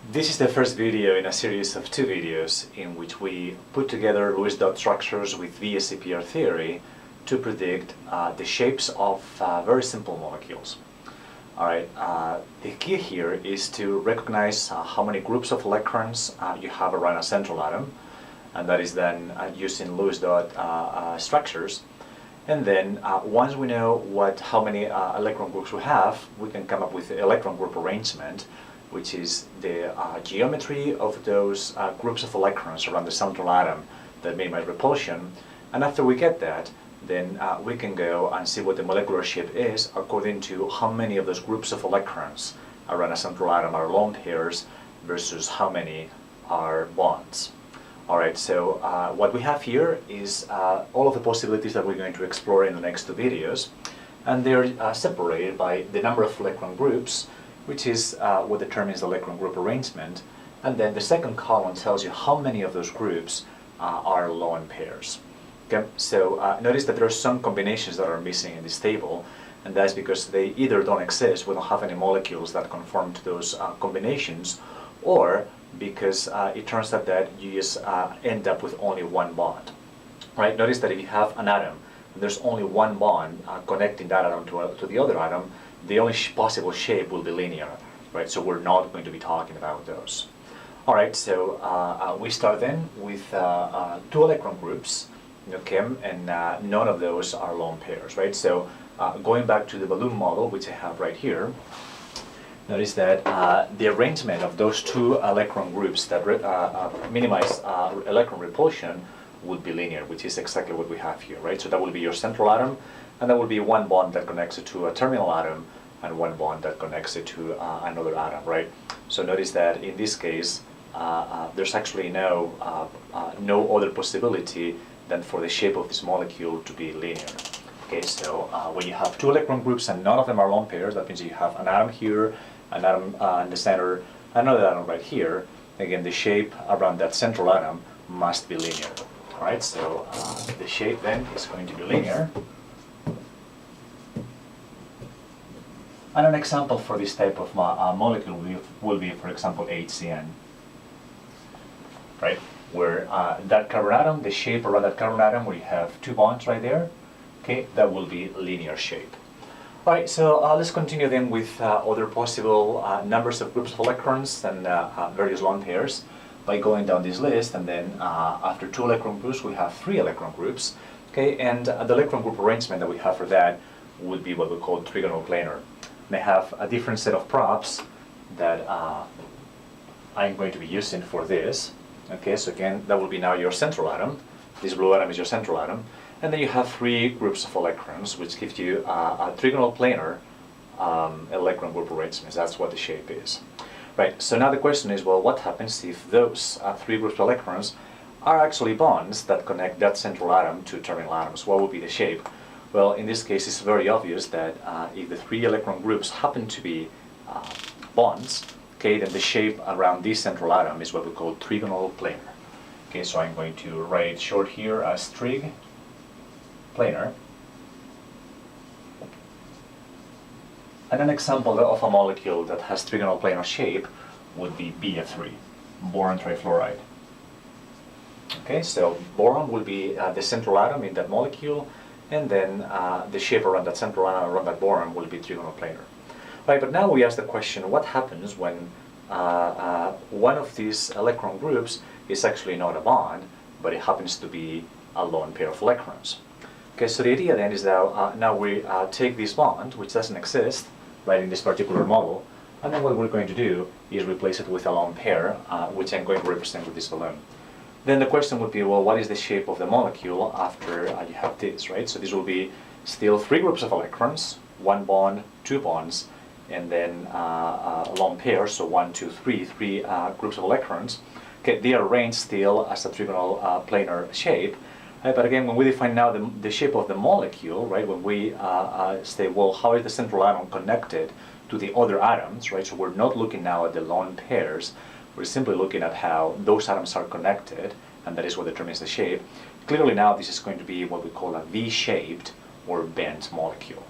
This is the first video in a series of two videos in which we put together Lewis dot structures with VSEPR theory to predict the shapes of very simple molecules. Alright, the key here is to recognize how many groups of electrons you have around a central atom, and that is then using Lewis dot structures. And then once we know how many electron groups we have, we can come up with the electron group arrangement, which is the geometry of those groups of electrons around the central atom that minimize repulsion. And after we get that, then we can go and see what the molecular shape is according to how many of those groups of electrons around a central atom are lone pairs versus how many are bonds. Alright, so what we have here is all of the possibilities that we're going to explore in the next two videos, and they're separated by the number of electron groups, which is what determines the electron group arrangement, and then the second column tells you how many of those groups are lone pairs. Okay, so notice that there are some combinations that are missing in this table, and that's because they either don't exist, we don't have any molecules that conform to those combinations, or because it turns out that you just end up with only one bond. Right? Notice that if you have an atom and there's only one bond connecting that atom to the other atom, the only possible shape will be linear. Right? So we're not going to be talking about those. Alright, so we start then with two electron groups, okay, and none of those are lone pairs. Right? So going back to the balloon model, which I have right here, notice that the arrangement of those two electron groups that minimize electron repulsion would be linear, which is exactly what we have here, right? So that will be your central atom, and that will be one bond that connects it to a terminal atom, and one bond that connects it to another atom, right? So notice that in this case, there's actually no other possibility than for the shape of this molecule to be linear. Okay, so when you have two electron groups and none of them are lone pairs, that means you have an atom here, an atom in the center, another atom right here. Again, the shape around that central atom must be linear. Alright, so the shape then is going to be linear. And an example for this type of molecule will be, for example, HCN. Right, where that carbon atom, the shape around that carbon atom, where you have two bonds right there, okay, that will be linear shape. Alright, so let's continue then with other possible numbers of groups of electrons and various lone pairs by going down this list, and then after two electron groups we have three electron groups, okay, and the electron group arrangement that we have for that would be what we call Trigonal Planar. May have a different set of props that I'm going to be using for this. Okay, so again, that will be now your central atom. This blue atom is your central atom. And then you have three groups of electrons, which gives you a trigonal planar electron group arrangement. That's what the shape is. Right, so now the question is, well, what happens if those three groups of electrons are actually bonds that connect that central atom to terminal atoms? What would be the shape? Well, in this case, it's very obvious that if the three electron groups happen to be bonds, okay, then the shape around this central atom is what we call trigonal planar. Okay, so I'm going to write it short here as trig planar. And an example of a molecule that has trigonal planar shape would be BF3, boron trifluoride. Okay, so boron will be the central atom in that molecule, and then the shape around that central atom around that boron will be trigonal planar. Right, but now we ask the question, what happens when one of these electron groups is actually not a bond, but it happens to be a lone pair of electrons? Okay, so the idea then is that now we take this bond, which doesn't exist, right, in this particular model, and then what we're going to do is replace it with a lone pair, which I'm going to represent with this balloon. Then the question would be, well, what is the shape of the molecule after you have this, right? So this will be still three groups of electrons, one bond, two bonds, and then a lone pair, so 1, 2, 3, three groups of electrons. Okay, they are arranged still as a trigonal planar shape. But again, when we define now the shape of the molecule, right, when we say, well, how is the central atom connected to the other atoms, right? So we're not looking now at the lone pairs, we're simply looking at how those atoms are connected, and that is what determines the shape. Clearly now this is going to be what we call a V-shaped or bent molecule.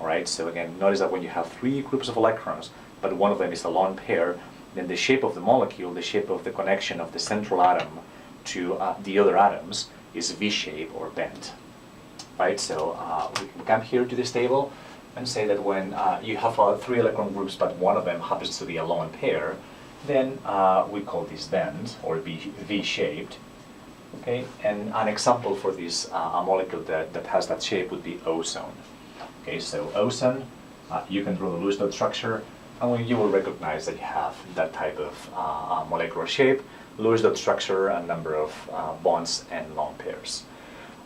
All right, so again, notice that when you have three groups of electrons, but one of them is a lone pair, then the shape of the molecule, the shape of the connection of the central atom to the other atoms is V-shape or bent. Right, so we can come here to this table and say that when you have 3 electron groups but one of them happens to be a lone pair, then we call this bent or V-shaped. Okay, and an example for this a molecule that has that shape would be ozone. Okay, so ozone, you can draw the Lewis dot structure, and you will recognize that you have that type of molecular shape, Lewis dot structure, a number of bonds and lone pairs.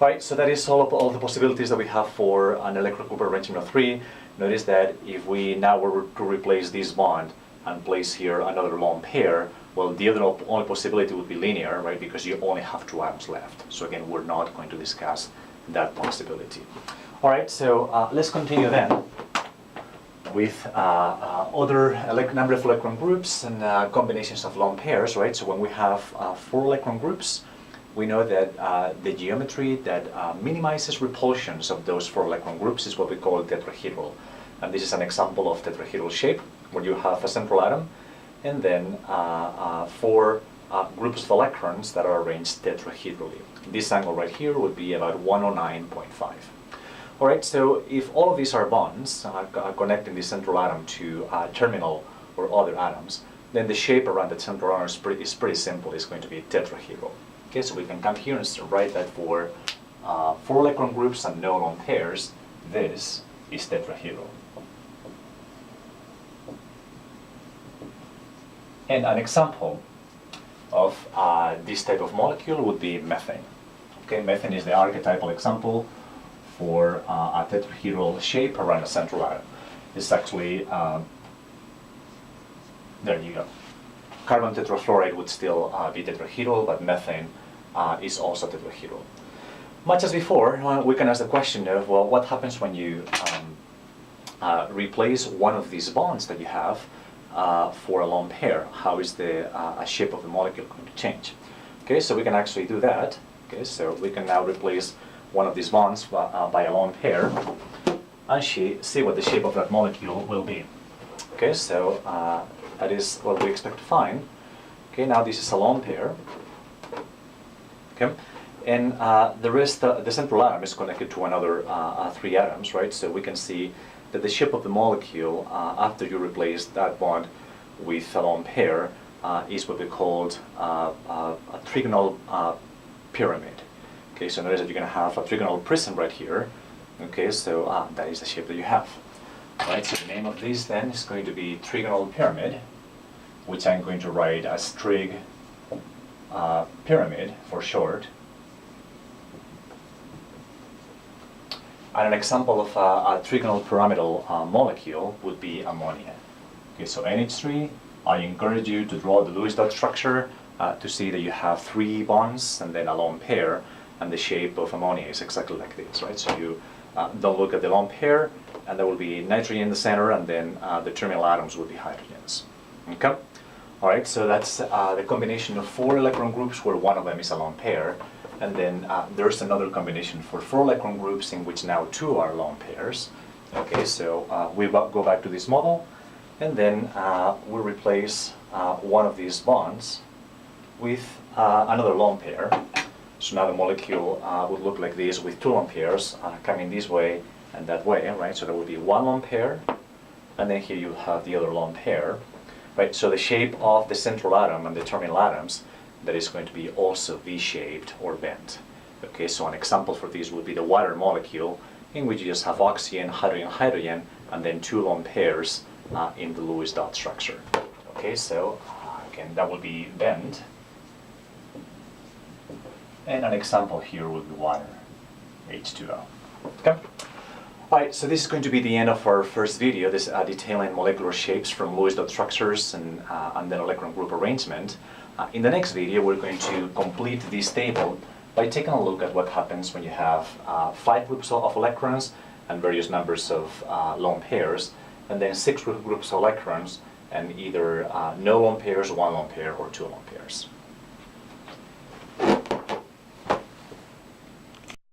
Right, so that is all the possibilities that we have for an electron group arrangement of 3. Notice that if we now were to replace this bond and place here another lone pair, well, the other only possibility would be linear, right, because you only have 2 atoms left. So again, we're not going to discuss that possibility. All right, so let's continue then with other number of electron groups and combinations of lone pairs, right? So when we have 4 electron groups, we know that the geometry that minimizes repulsions of those 4 electron groups is what we call tetrahedral. And this is an example of tetrahedral shape, where you have a central atom and then 4 groups of electrons that are arranged tetrahedrally. This angle right here would be about 109.5. All right, so if all of these are bonds connecting the central atom to a terminal or other atoms, then the shape around the central atom is pretty simple. It's going to be tetrahedral. Okay, so we can come here and write that for 4 electron groups and no lone pairs, this is tetrahedral. And an example of this type of molecule would be methane. Okay, methane is the archetypal example for a tetrahedral shape around a central atom. It's actually, there you go. Carbon tetrafluoride would still be tetrahedral, but methane is also tetrahedral. Much as before, we can ask the question of, well, what happens when you replace one of these bonds that you have for a lone pair? How is the shape of the molecule going to change? Okay, so we can actually do that. Okay, so we can now replace one of these bonds by a lone pair and see what the shape of that molecule will be. Okay, so that is what we expect to find. Okay, now this is a lone pair. Okay, and the rest, the central atom is connected to another 3 atoms, right? So we can see that the shape of the molecule after you replace that bond with a lone pair is what we called a trigonal pyramid. Okay, so notice that you're going to have a trigonal prism right here. Okay, so that is the shape that you have. All right, so the name of this then is going to be Trigonal Pyramid, which I'm going to write as Trig Pyramid for short. And an example of a trigonal pyramidal molecule would be ammonia. Okay, so NH3, I encourage you to draw the Lewis dot structure to see that you have 3 bonds and then a lone pair, and the shape of ammonia is exactly like this, right? So you don't look at the lone pair, and there will be nitrogen in the center, and then the terminal atoms will be hydrogens. Okay? All right, so that's the combination of 4 electron groups where one of them is a lone pair. And then there's another combination for 4 electron groups in which now 2 are lone pairs. Okay, so we go back to this model, and then we replace one of these bonds with another lone pair. So now the molecule would look like this with 2 lone pairs coming this way and that way, right? So there would be 1 lone pair, and then here you have the other lone pair, right? So the shape of the central atom and the terminal atoms, that is going to be also V-shaped or bent. Okay, so an example for this would be the water molecule, in which you just have oxygen, hydrogen, hydrogen, and then 2 lone pairs in the Lewis dot structure. Okay, so again, that would be bent. And an example here would be water, H2O. Okay. All right, so this is going to be the end of our first video, this detailing molecular shapes from Lewis dot structures and then electron group arrangement. In the next video, we're going to complete this table by taking a look at what happens when you have 5 groups of electrons and various numbers of lone pairs, and then 6 groups of electrons and either no lone pairs, 1 lone pair, or 2 lone pairs.